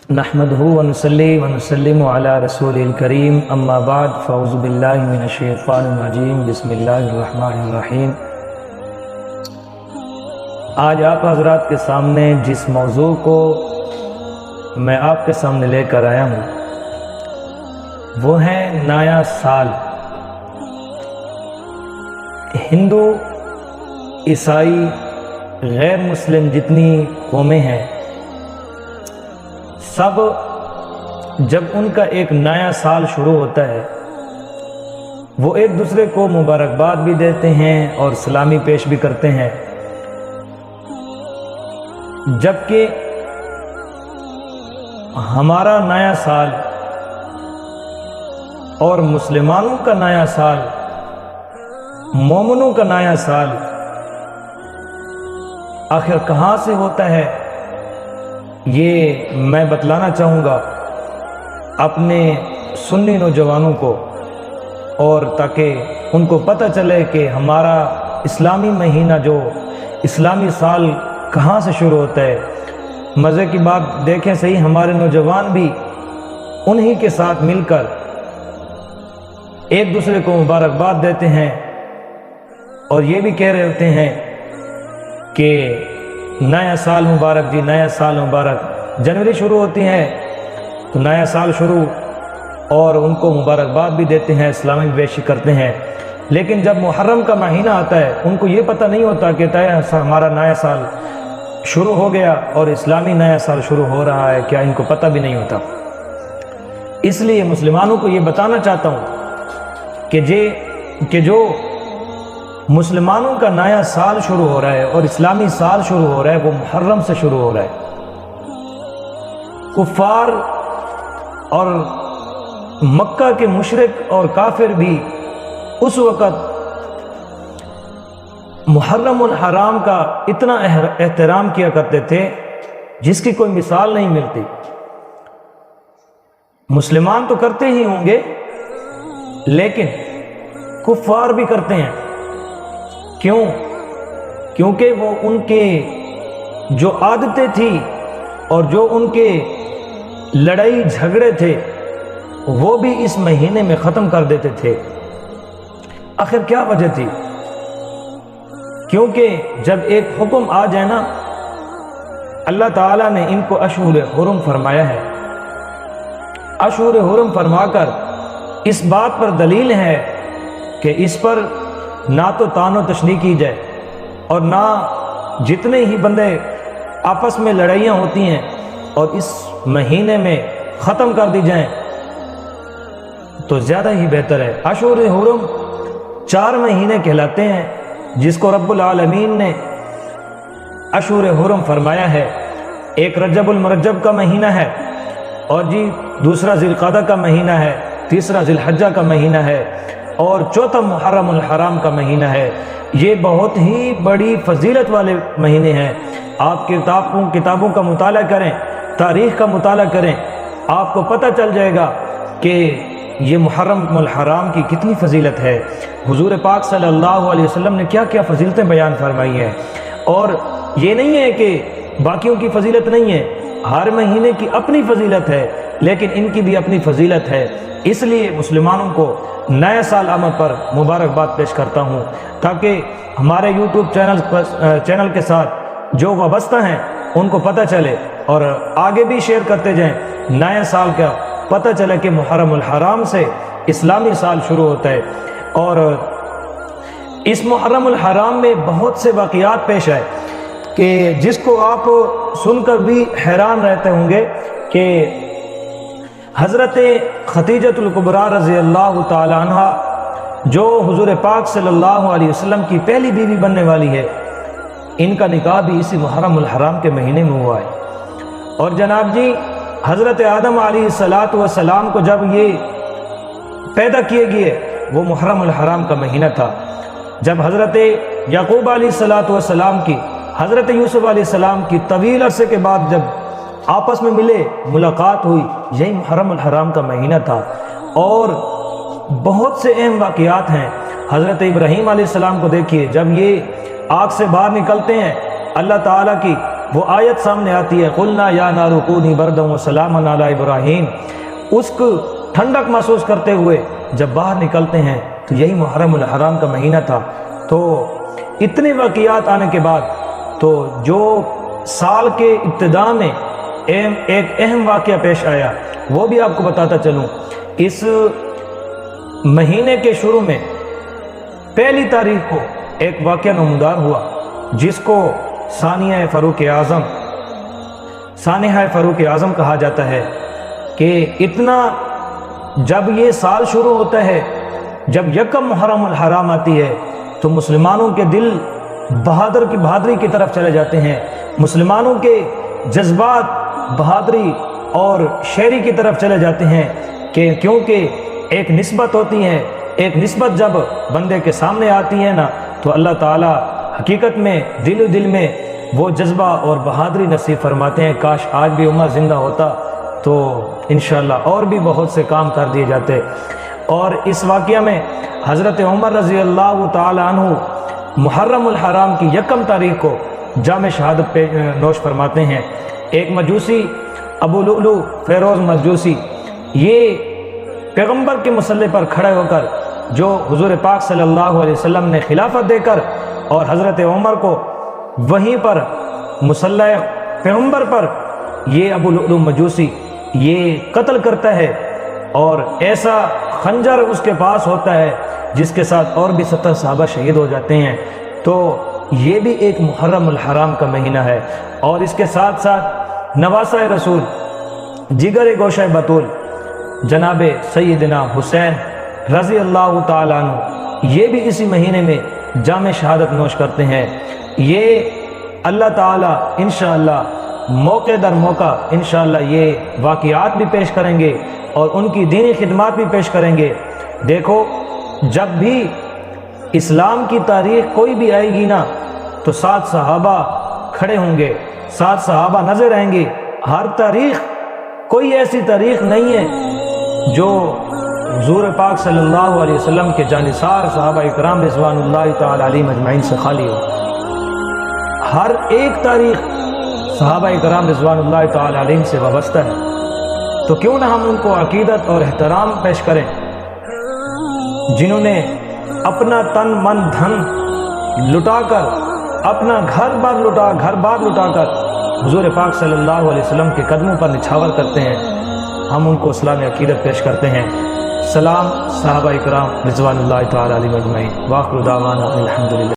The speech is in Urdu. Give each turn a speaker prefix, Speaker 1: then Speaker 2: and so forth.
Speaker 1: نحمدہ ونصلی ونسلم علی رسول الکریم اما بعد فاعوذ باللہ من الشیطان الرجیم بسم اللہ الرحمن الرحیم۔ آج آپ حضرات کے سامنے جس موضوع کو میں آپ کے سامنے لے کر آیا ہوں وہ ہے نیا سال۔ ہندو، عیسائی، غیر مسلم جتنی قومیں ہیں، سب جب ان کا ایک نیا سال شروع ہوتا ہے وہ ایک دوسرے کو مبارکباد بھی دیتے ہیں اور سلامی پیش بھی کرتے ہیں، جبکہ ہمارا نیا سال اور مسلمانوں کا نیا سال، مومنوں کا نیا سال آخر کہاں سے ہوتا ہے یہ میں بتلانا چاہوں گا اپنے سنی نوجوانوں کو، اور تاکہ ان کو پتہ چلے کہ ہمارا اسلامی مہینہ جو اسلامی سال کہاں سے شروع ہوتا ہے۔ مزے کی بات دیکھیں صحیح، ہمارے نوجوان بھی انہی کے ساتھ مل کر ایک دوسرے کو مبارکباد دیتے ہیں اور یہ بھی کہہ رہے ہوتے ہیں کہ نیا سال مبارک جی، نیا سال مبارک۔ جنوری شروع ہوتی ہے تو نیا سال شروع، اور ان کو مبارکباد بھی دیتے ہیں، اسلامی پیشی کرتے ہیں۔ لیکن جب محرم کا مہینہ آتا ہے ان کو یہ پتہ نہیں ہوتا کہ ہمارا نیا سال شروع ہو گیا اور اسلامی نیا سال شروع ہو رہا ہے، کیا ان کو پتہ بھی نہیں ہوتا۔ اس لیے مسلمانوں کو یہ بتانا چاہتا ہوں کہ جو مسلمانوں کا نیا سال شروع ہو رہا ہے اور اسلامی سال شروع ہو رہا ہے وہ محرم سے شروع ہو رہا ہے۔ کفار اور مکہ کے مشرک اور کافر بھی اس وقت محرم الحرام کا اتنا احترام کیا کرتے تھے جس کی کوئی مثال نہیں ملتی۔ مسلمان تو کرتے ہی ہوں گے لیکن کفار بھی کرتے ہیں۔ کیوں؟ کیونکہ وہ ان کے جو عادتیں تھی اور جو ان کے لڑائی جھگڑے تھے وہ بھی اس مہینے میں ختم کر دیتے تھے۔ آخر کیا وجہ تھی؟ کیونکہ جب ایک حکم آ جائے نا، اللہ تعالیٰ نے ان کو اشہر حرم فرمایا ہے، اشہر حرم فرما کر اس بات پر دلیل ہے کہ اس پر نہ تو تان و تشنیع کی جائے اور نہ جتنے ہی بندے آپس میں لڑائیاں ہوتی ہیں اور اس مہینے میں ختم کر دی جائیں تو زیادہ ہی بہتر ہے۔ اشہر حرم 4 مہینے کہلاتے ہیں جس کو رب العالمین نے اشہر حرم فرمایا ہے۔ ایک رجب المرجب کا مہینہ ہے، اور جی دوسرا ذی القعدہ کا مہینہ ہے، تیسرا ذی الحجہ کا مہینہ ہے، اور چوتھا محرم الحرام کا مہینہ ہے۔ یہ بہت ہی بڑی فضیلت والے مہینے ہیں۔ آپ کتابوں کا مطالعہ کریں، تاریخ کا مطالعہ کریں، آپ کو پتہ چل جائے گا کہ یہ محرم الحرام کی کتنی فضیلت ہے۔ حضور پاک صلی اللہ علیہ وسلم نے کیا کیا فضیلتیں بیان فرمائی ہیں، اور یہ نہیں ہے کہ باقیوں کی فضیلت نہیں ہے، ہر مہینے کی اپنی فضیلت ہے لیکن ان کی بھی اپنی فضیلت ہے۔ اس لیے مسلمانوں کو نئے سال آمد پر مبارکباد پیش کرتا ہوں تاکہ ہمارے یوٹیوب چینل کے ساتھ جو وابستہ ہیں ان کو پتہ چلے اور آگے بھی شیئر کرتے جائیں۔ نئے سال کا پتہ چلے کہ محرم الحرام سے اسلامی سال شروع ہوتا ہے، اور اس محرم الحرام میں بہت سے واقعات پیش آئے کہ جس کو آپ سن کر بھی حیران رہتے ہوں گے کہ حضرت خدیجۃ الکبریٰ رضی اللہ تعالی عنہ جو حضور پاک صلی اللہ علیہ وسلم کی پہلی بیوی بننے والی ہے، ان کا نکاح بھی اسی محرم الحرام کے مہینے میں ہوا ہے۔ اور جناب جی حضرت آدم علیہ السلام کو جب یہ پیدا کیے گئے وہ محرم الحرام کا مہینہ تھا۔ جب حضرت یعقوب علیہ السلام کی حضرت یوسف علیہ السلام کی طویل عرصے کے بعد جب آپس میں ملے، ملاقات ہوئی، یہی محرم الحرام کا مہینہ تھا۔ اور بہت سے اہم واقعات ہیں۔ حضرت ابراہیم علیہ السلام کو دیکھیے، جب یہ آگ سے باہر نکلتے ہیں اللہ تعالیٰ کی وہ آیت سامنے آتی ہے قلنا یا نار کونی بردا وسلاما علی ابراہیم، اس کو ٹھنڈک محسوس کرتے ہوئے جب باہر نکلتے ہیں تو یہی محرم الحرام کا مہینہ تھا۔ تو اتنے واقعات آنے کے بعد تو جو سال کے ابتدا میں ایک اہم واقعہ پیش آیا وہ بھی آپ کو بتاتا چلوں۔ اس مہینے کے شروع میں پہلی تاریخ کو ایک واقعہ نمودار ہوا جس کو سانحہ فاروق اعظم کہا جاتا ہے کہ اتنا جب یہ سال شروع ہوتا ہے، جب یکم محرم الحرام آتی ہے تو مسلمانوں کے دل بہادری کی طرف چلے جاتے ہیں، مسلمانوں کے جذبات بہادری اور شاعری کی طرف چلے جاتے ہیں کہ کیونکہ ایک نسبت ہوتی ہے، ایک نسبت جب بندے کے سامنے آتی ہے نا تو اللہ تعالیٰ حقیقت میں دل میں وہ جذبہ اور بہادری نصیب فرماتے ہیں۔ کاش آج بھی عمر زندہ ہوتا تو انشاءاللہ اور بھی بہت سے کام کر دیے جاتے۔ اور اس واقعہ میں حضرت عمر رضی اللہ تعالی عنہ محرم الحرام کی یکم تاریخ کو جام شہادت پہ نوش فرماتے ہیں۔ ایک مجوسی ابو لؤلؤ فیروز مجوسی، یہ پیغمبر کے مصلی پر کھڑے ہو کر جو حضور پاک صلی اللہ علیہ وسلم نے خلافت دے کر اور حضرت عمر کو وہیں پر مصلی پیغمبر پر یہ ابو لؤلؤ مجوسی یہ قتل کرتا ہے، اور ایسا خنجر اس کے پاس ہوتا ہے جس کے ساتھ اور بھی 70 صحابہ شہید ہو جاتے ہیں۔ تو یہ بھی ایک محرم الحرام کا مہینہ ہے۔ اور اس کے ساتھ ساتھ نواسہ رسول جگر گوشہ بطول جناب سیدنا حسین رضی اللہ تعالیٰ عنہ یہ بھی اسی مہینے میں جام شہادت نوش کرتے ہیں۔ یہ اللہ تعالیٰ انشاءاللہ موقع در موقع انشاءاللہ یہ واقعات بھی پیش کریں گے اور ان کی دینی خدمات بھی پیش کریں گے۔ دیکھو جب بھی اسلام کی تاریخ کوئی بھی آئے گی نا تو 7 صحابہ کھڑے ہوں گے، 7 صحابہ نظر آئیں گے۔ ہر تاریخ کوئی ایسی تاریخ نہیں ہے جو حضور پاک صلی اللہ علیہ وسلم کے جانثار صحابہ اکرام رضوان اللہ تعالی علیہم اجمعین سے خالی ہو۔ ہر ایک تاریخ صحابہ اکرام رضوان اللہ تعالی علیہم سے وابستہ ہے، تو کیوں نہ ہم ان کو عقیدت اور احترام پیش کریں جنہوں نے اپنا تن من دھن لٹا کر، اپنا گھر بار لٹا کر حضور پاک صلی اللہ علیہ وسلم کے قدموں پر نچھاور کرتے ہیں۔ ہم ان کو اسلام عقیدت پیش کرتے ہیں۔ سلام صحابہ اکرام رضوان اللہ تعالی علیہم اجمعین، وآخر دعوانا الحمدللہ۔